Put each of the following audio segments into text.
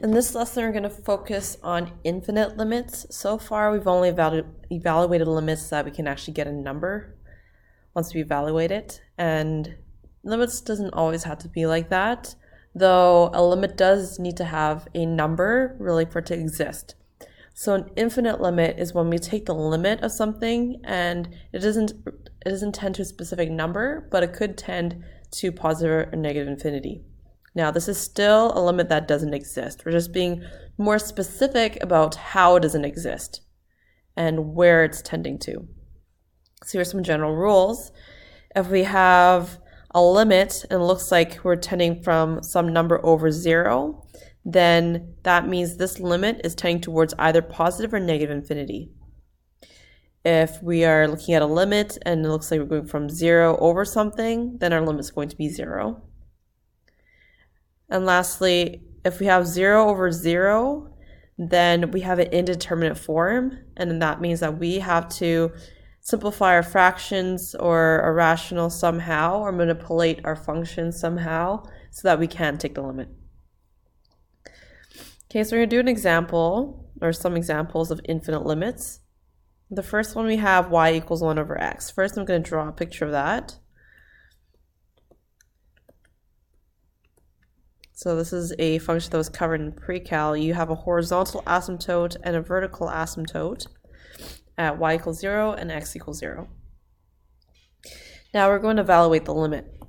In this lesson, we're going to focus on infinite limits. So far, we've only evaluated limits that we can actually get a number once we evaluate it. And limits doesn't always have to be like that, though a limit does need to have a number really for it to exist. So an infinite limit is when we take the limit of something and it doesn't tend to a specific number, but it could tend to positive or negative infinity. Now, this is still a limit that doesn't exist. We're just being more specific about how it doesn't exist and where it's tending to. So here's some general rules. If we have a limit and it looks like we're tending from some number over 0, then that means this limit is tending towards either positive or negative infinity. If we are looking at a limit and it looks like we're going from 0 over something, then our limit is going to be 0. And lastly, if we have 0 over 0, then we have an indeterminate form, and then that means that we have to simplify our fractions or a rational somehow, or manipulate our functions somehow so that we can take the limit. Okay, so we're going to do an example, or some examples of infinite limits. The first one we have y equals 1 over x. First, I'm going to draw a picture of that. So this is a function that was covered in pre-cal. You have a horizontal asymptote and a vertical asymptote at y equals 0 and x equals 0. Now we're going to evaluate the limit.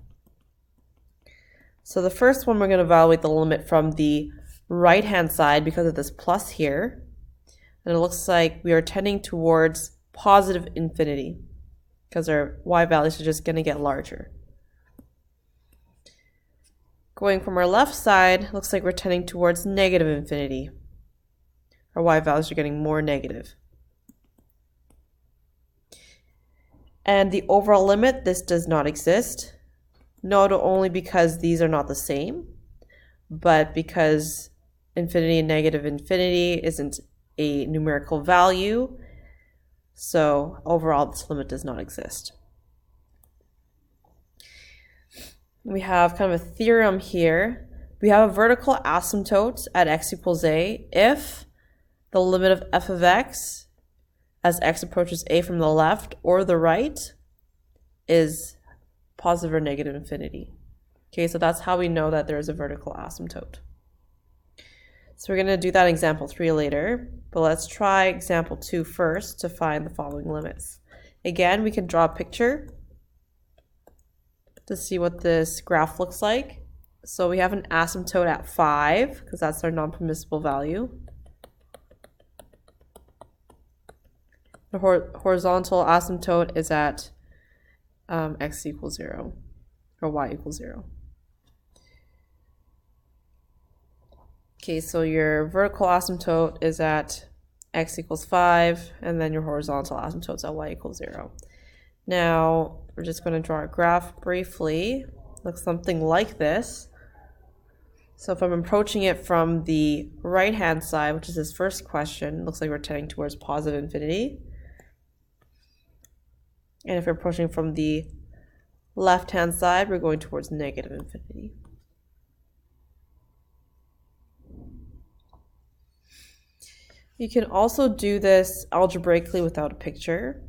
So the first one, we're going to evaluate the limit from the right-hand side because of this plus here. And it looks like we are tending towards positive infinity because our y values are just going to get larger. Going from our left side, looks like we're tending towards negative infinity. Our y values are getting more negative. And the overall limit, this does not exist. Not only because these are not the same, but because infinity and negative infinity isn't a numerical value. So overall, this limit does not exist. We have kind of a theorem here. We have a vertical asymptote at x equals a if the limit of f of x as x approaches a from the left or the right is positive or negative infinity. Okay, so that's how we know that there is a vertical asymptote. So we're going to do that in example 3 later, but let's try example 2 first to find the following limits. Again, we can draw a picture to see what this graph looks like. So we have an asymptote at 5 because that's our non-permissible value. The horizontal asymptote is at x equals 0 or y equals 0. Okay, so your vertical asymptote is at x equals 5, and then your horizontal asymptote is at y equals 0. Now, we're just going to draw a graph briefly. Looks something like this. So if I'm approaching it from the right-hand side, which is this first question, looks like we're tending towards positive infinity. And if we're approaching from the left-hand side, we're going towards negative infinity. You can also do this algebraically without a picture.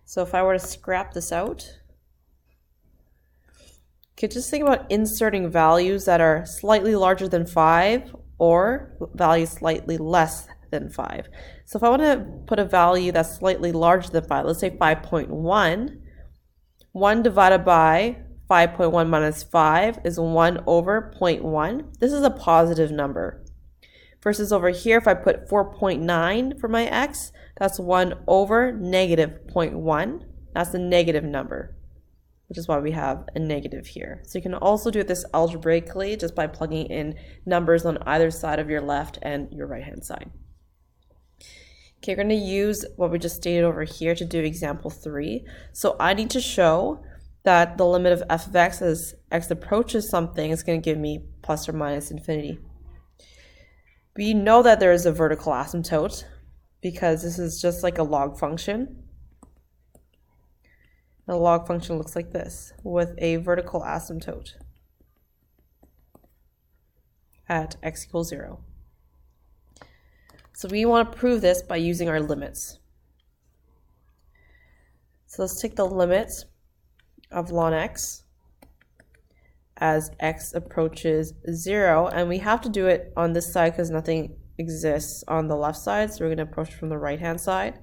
So if I were to scrap this out, you could just think about inserting values that are slightly larger than 5 or values slightly less than 5. So if I want to put a value that's slightly larger than 5, let's say 5.1, 1 divided by 5.1 minus 5 is 1 over 0.1. This is a positive number. Versus over here, if I put 4.9 for my x, that's 1 over negative 0.1. That's a negative number, which is why we have a negative here. So you can also do this algebraically just by plugging in numbers on either side of your left and your right-hand side. Okay, we're going to use what we just stated over here to do example 3. So I need to show that the limit of f of x as x approaches something is going to give me plus or minus infinity. We know that there is a vertical asymptote because this is just like a log function. The log function looks like this with a vertical asymptote at x equals 0. So we want to prove this by using our limits. So let's take the limit of ln x as x approaches 0, and we have to do it on this side because nothing exists on the left side, so we're going to approach from the right hand side.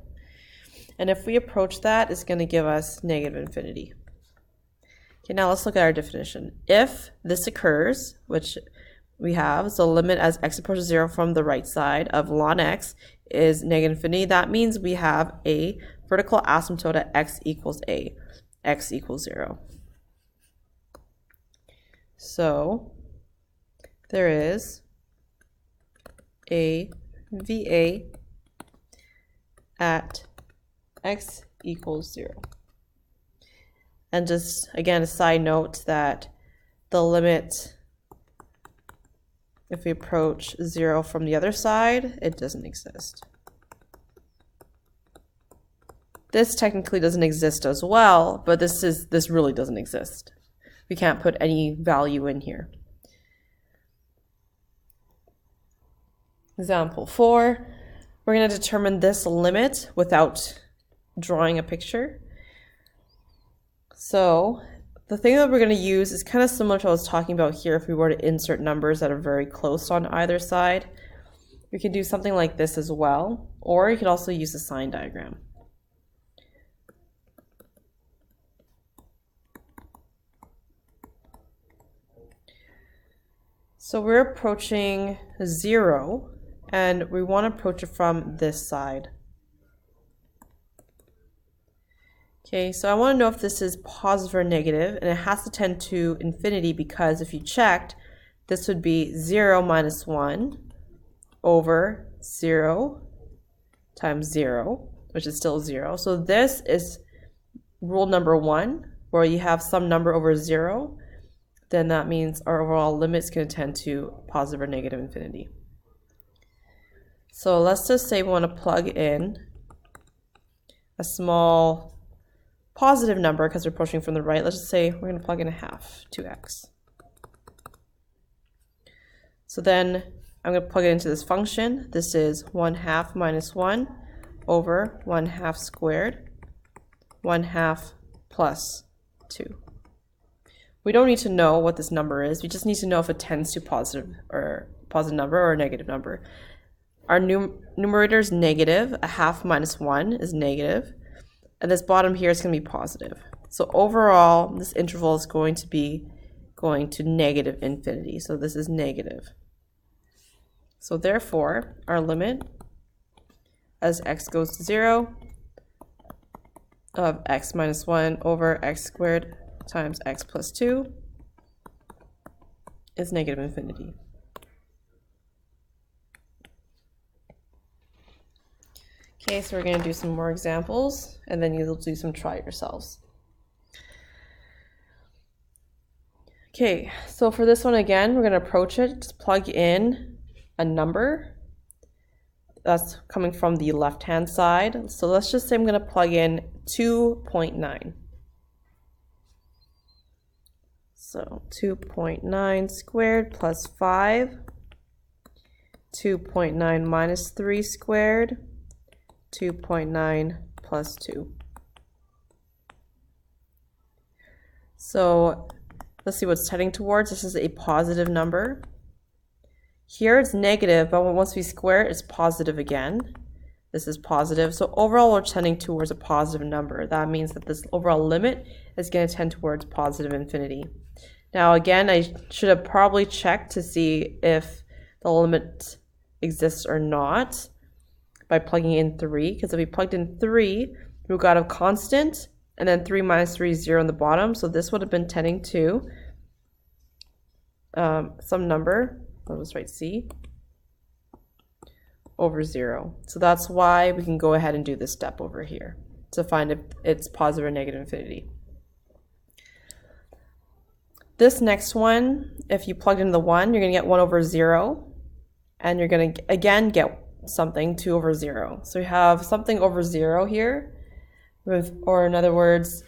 And if we approach that, it's going to give us negative infinity. Okay, now let's look at our definition. If this occurs, which we have, so limit as x approaches 0 from the right side of ln x is negative infinity, that means we have a vertical asymptote at x equals a, x equals 0. So there is a VA at x equals 0. And just again, a side note that the limit, if we approach 0 from the other side, it doesn't exist. This technically doesn't exist as well, but this really doesn't exist. We can't put any value in here. Example 4, we're going to determine this limit without drawing a picture. So the thing that we're going to use is kind of similar to what I was talking about here. If we were to insert numbers that are very close on either side, we could do something like this as well, or you could also use a sign diagram. So we're approaching 0, and we want to approach it from this side. Okay, so I want to know if this is positive or negative, and it has to tend to infinity because if you checked, this would be 0 minus 1 over 0 times 0, which is still 0. So this is rule number 1, where you have some number over 0, then that means our overall limit is going to tend to positive or negative infinity. So let's just say we want to plug in a small positive number because we're approaching from the right. Let's just say we're going to plug in a half, 2x. So then I'm going to plug it into this function. This is 1/2 minus 1 over 1/2 squared, 1/2 plus 2. We don't need to know what this number is. We just need to know if it tends to positive number or a negative number. Our numerator is negative. A half minus 1 is negative. And this bottom here is going to be positive. So overall, this interval is going to be going to negative infinity. So this is negative. So therefore, our limit as x goes to 0 of x minus 1 over x squared times x plus 2 is negative infinity. Okay, so we're going to do some more examples, and then you'll do some try yourselves. Okay, so for this one again, we're going to approach it, just plug in a number that's coming from the left-hand side. So let's just say I'm going to plug in 2.9. So 2.9 squared plus 5, 2.9 minus 3 squared, 2.9 plus 2. So let's see what's heading towards. This is a positive number. Here it's negative, but once we square it, it's positive again. This is positive. So overall, we're tending towards a positive number. That means that this overall limit is going to tend towards positive infinity. Now again, I should have probably checked to see if the limit exists or not by plugging in 3, because if we plugged in 3, we got a constant, and then 3 minus 3 is 0 on the bottom, so this would have been tending to some number, let's write C, over 0. So that's why we can go ahead and do this step over here to find if it's positive or negative infinity. This next one, if you plugged in the 1, you're going to get 1 over 0, and you're going to again get something 2 over 0. So we have something over 0 here, or in other words,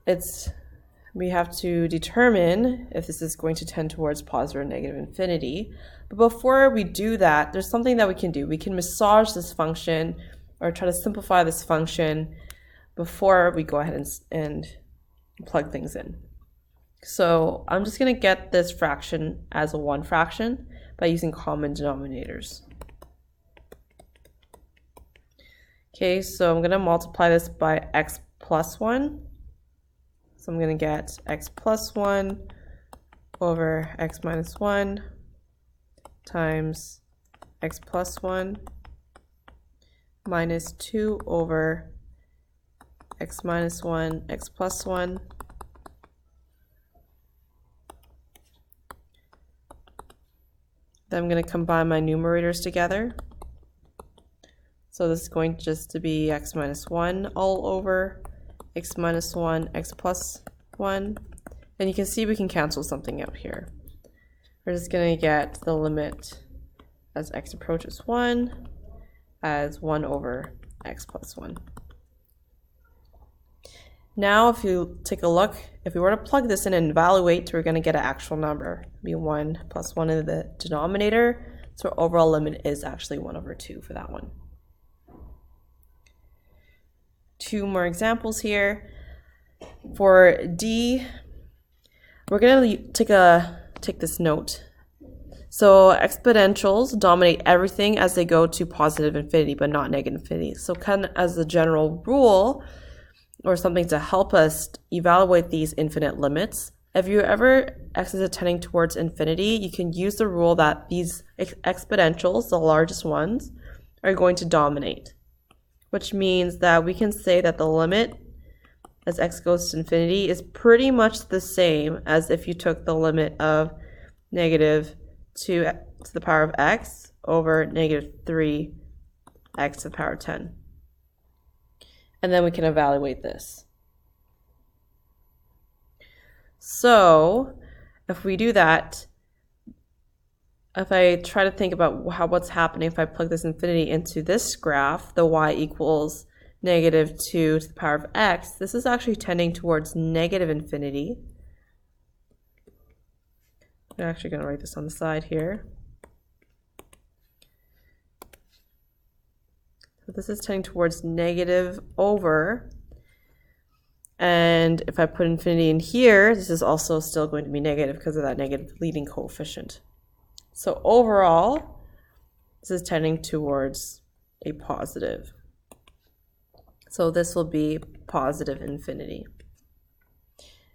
it's we have to determine if this is going to tend towards positive or negative infinity. But before we do that, there's something that we can do. We can massage this function or try to simplify this function before we go ahead and plug things in. So I'm just going to get this fraction as a 1 fraction by using common denominators. Okay, so I'm going to multiply this by x plus 1. So I'm going to get x plus 1 over x minus 1 times x plus 1 minus 2 over x minus 1, x plus 1. Then I'm going to combine my numerators together. So this is going just to be x minus 1 all over x minus 1, x plus 1. And you can see we can cancel something out here. We're just going to get the limit as x approaches 1 as 1 over x plus 1. Now if you take a look, if we were to plug this in and evaluate, we're going to get an actual number. It'll be 1 plus 1 in the denominator. So our overall limit is actually 1 over 2 for that one. 2 more examples here. For D, we're going to take this note. So exponentials dominate everything as they go to positive infinity, but not negative infinity. So kind of as a general rule, or something to help us evaluate these infinite limits, if you ever x is tending towards infinity, you can use the rule that these exponentials, the largest ones, are going to dominate, which means that we can say that the limit as x goes to infinity is pretty much the same as if you took the limit of negative 2 to the power of x over negative 3x to the power of 10. And then we can evaluate this. So if we do that, if I try to think about what's happening if I plug this infinity into this graph, the y equals negative 2 to the power of x, this is actually tending towards negative infinity. I'm actually going to write this on the side here. So this is tending towards negative over, and if I put infinity in here, this is also still going to be negative because of that negative leading coefficient. So overall, this is tending towards a positive. So this will be positive infinity.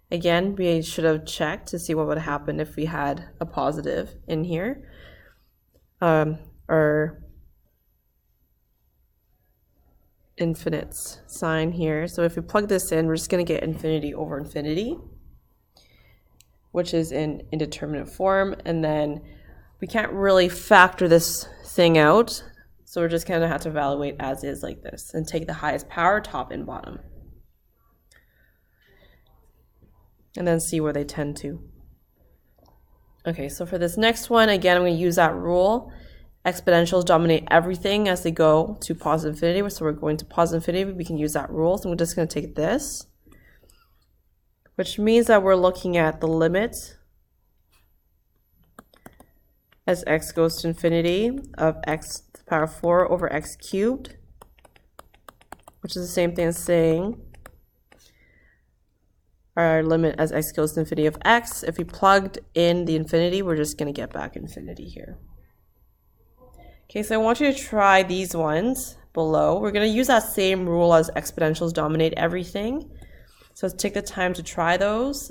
Again, we should have checked to see what would happen if we had a positive in here. Or infinite sign here. So if we plug this in, we're just going to get infinity over infinity, which is in indeterminate form. And then we can't really factor this thing out. So we're just going to have to evaluate as is like this and take the highest power, top and bottom. And then see where they tend to. Okay, so for this next one, again, I'm going to use that rule. Exponentials dominate everything as they go to positive infinity. So we're going to positive infinity, we can use that rule. So we're just going to take this, which means that we're looking at the limit as x goes to infinity of x to the power of 4 over x cubed, which is the same thing as saying our limit as x goes to infinity of x. If we plugged in the infinity, we're just going to get back infinity here. Okay, so I want you to try these ones below. We're going to use that same rule as exponentials dominate everything. So let's take the time to try those.